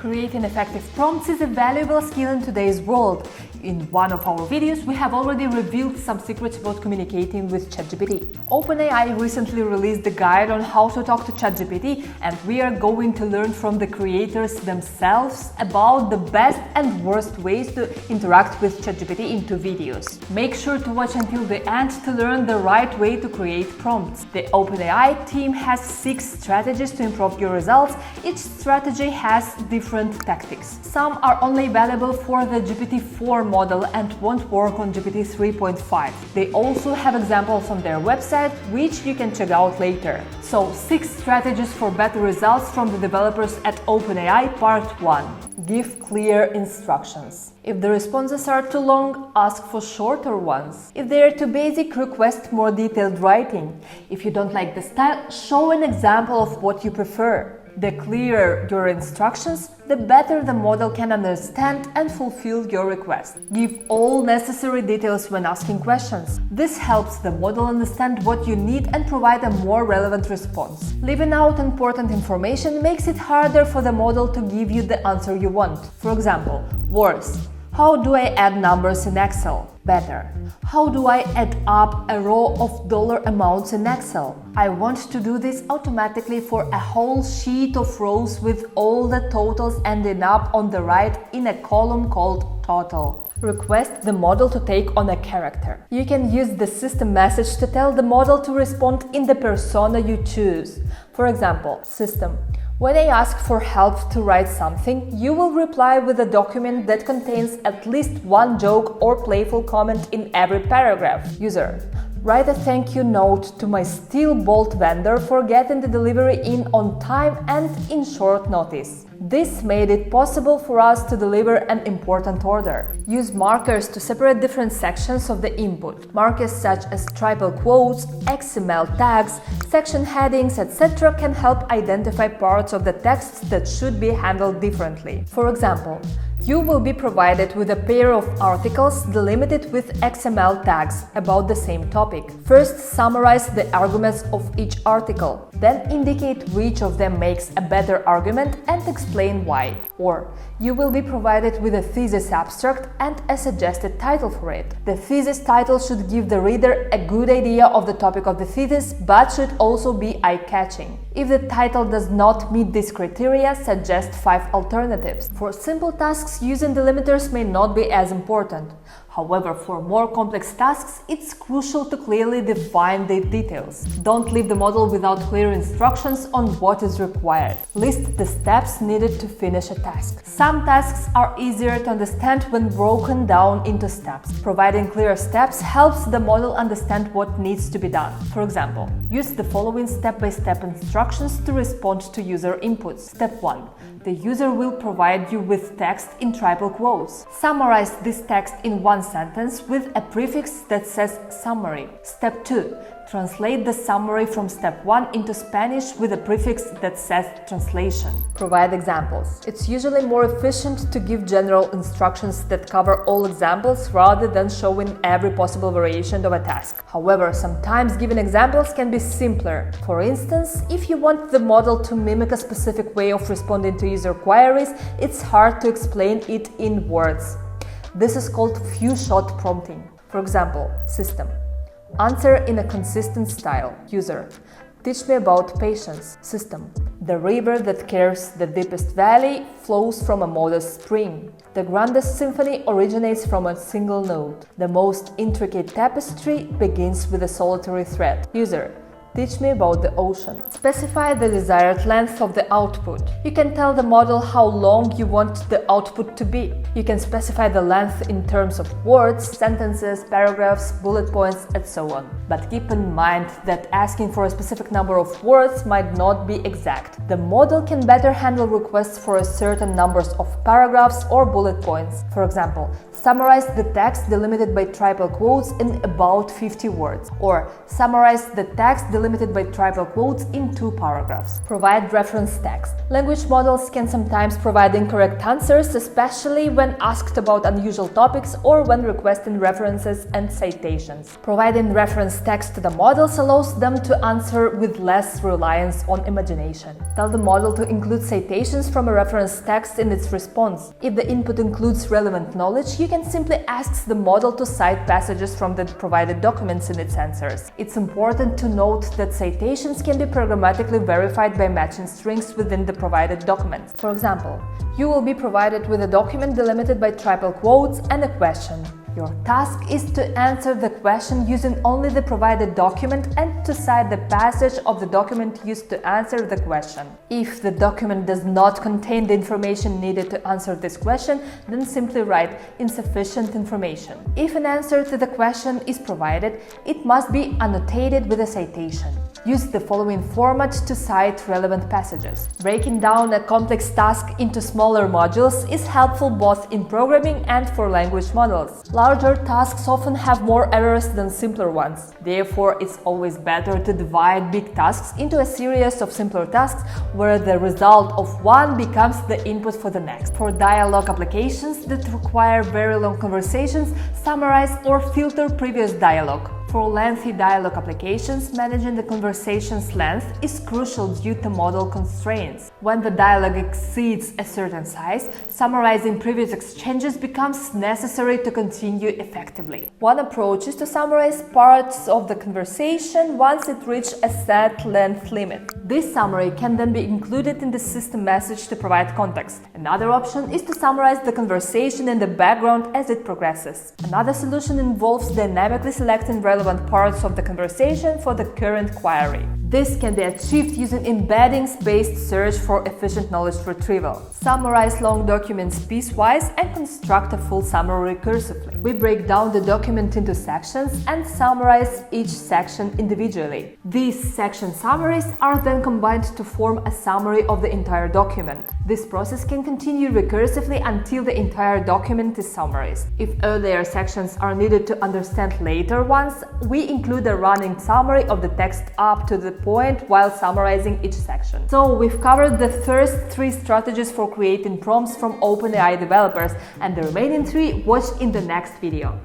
Creating effective prompts is a valuable skill in today's world. In one of our videos, we have already revealed some secrets about communicating with ChatGPT. OpenAI recently released a guide on how to talk to ChatGPT, and we are going to learn from the creators themselves about the best and worst ways to interact with ChatGPT in 2 videos. Make sure to watch until the end to learn the right way to create prompts. The OpenAI team has 6 strategies to improve your results. Each strategy has different tactics. Some are only valuable for the GPT-4 model and won't work on GPT 3.5. They also have examples on their website, which you can check out later. So, 6 strategies for better results from the developers at OpenAI. Part 1. Give clear instructions. If the responses are too long, ask for shorter ones. If they are too basic, request more detailed writing. If you don't like the style, show an example of what you prefer. The clearer your instructions, the better the model can understand and fulfill your request. Give all necessary details when asking questions. This helps the model understand what you need and provide a more relevant response. Leaving out important information makes it harder for the model to give you the answer you want. For example, words. How do I add numbers in Excel? Better. How do I add up a row of dollar amounts in Excel? I want to do this automatically for a whole sheet of rows with all the totals ending up on the right in a column called total. Request the model to take on a character. You can use the system message to tell the model to respond in the persona you choose. For example, system. When I ask for help to write something, you will reply with a document that contains at least one joke or playful comment in every paragraph. User. Write a thank you note to my steel bolt vendor for getting the delivery in on time and in short notice. This made it possible for us to deliver an important order. Use markers to separate different sections of the input. Markers such as triple quotes, XML tags, section headings, etc. can help identify parts of the text that should be handled differently. For example, you will be provided with a pair of articles delimited with XML tags about the same topic. First, summarize the arguments of each article, then indicate which of them makes a better argument and explain why. Or, you will be provided with a thesis abstract and a suggested title for it. The thesis title should give the reader a good idea of the topic of the thesis, but should also be eye-catching. If the title does not meet this criteria, suggest 5 alternatives. For simple tasks, using delimiters may not be as important. However, for more complex tasks, it's crucial to clearly define the details. Don't leave the model without clear instructions on what is required. List the steps needed to finish a task. Some tasks are easier to understand when broken down into steps. Providing clear steps helps the model understand what needs to be done. For example, use the following step-by-step instructions to respond to user inputs. Step 1. The user will provide you with text in triple quotes. Summarize this text in one sentence with a prefix that says summary. Step 2. Translate the summary from step 1 into Spanish with a prefix that says translation. Provide examples. It's usually more efficient to give general instructions that cover all examples rather than showing every possible variation of a task. However, sometimes giving examples can be simpler. For instance, if you want the model to mimic a specific way of responding to user queries, it's hard to explain it in words. This is called few-shot prompting. For example, system. Answer in a consistent style. User. Teach me about patience. System. The river that carves the deepest valley flows from a modest spring. The grandest symphony originates from a single note. The most intricate tapestry begins with a solitary thread. User. Teach me about the ocean. Specify the desired length of the output. You can tell the model how long you want the output to be. You can specify the length in terms of words, sentences, paragraphs, bullet points, and so on. But keep in mind that asking for a specific number of words might not be exact. The model can better handle requests for a certain numbers of paragraphs or bullet points. For example, summarize the text delimited by triple quotes in about 50 words, or summarize the text delimited delimited by triple quotes in 2 paragraphs. Provide reference text. Language models can sometimes provide incorrect answers, especially when asked about unusual topics or when requesting references and citations. Providing reference text to the models allows them to answer with less reliance on imagination. Tell the model to include citations from a reference text in its response. If the input includes relevant knowledge, you can simply ask the model to cite passages from the provided documents in its answers. It's important to note that citations can be programmatically verified by matching strings within the provided document. For example, you will be provided with a document delimited by triple quotes and a question. Your task is to answer the question using only the provided document and to cite the passage of the document used to answer the question. If the document does not contain the information needed to answer this question, then simply write insufficient information. If an answer to the question is provided, it must be annotated with a citation. Use the following format to cite relevant passages. Breaking down a complex task into smaller modules is helpful both in programming and for language models. Larger tasks often have more errors than simpler ones. Therefore, it's always better to divide big tasks into a series of simpler tasks where the result of one becomes the input for the next. For dialogue applications that require very long conversations, summarize or filter previous dialogue. For lengthy dialogue applications, managing the conversation's length is crucial due to model constraints. When the dialogue exceeds a certain size, summarizing previous exchanges becomes necessary to continue effectively. One approach is to summarize parts of the conversation once it reaches a set length limit. This summary can then be included in the system message to provide context. Another option is to summarize the conversation in the background as it progresses. Another solution involves dynamically selecting relevant parts of the conversation for the current query. This can be achieved using embeddings-based search for efficient knowledge retrieval. Summarize long documents piecewise and construct a full summary recursively. We break down the document into sections and summarize each section individually. These section summaries are then combined to form a summary of the entire document. This process can continue recursively until the entire document is summarized. If earlier sections are needed to understand later ones, we include a running summary of the text up to the point while summarizing each section. So we've covered the first 3 strategies for creating prompts from OpenAI developers, and the remaining 3 watch in the next video.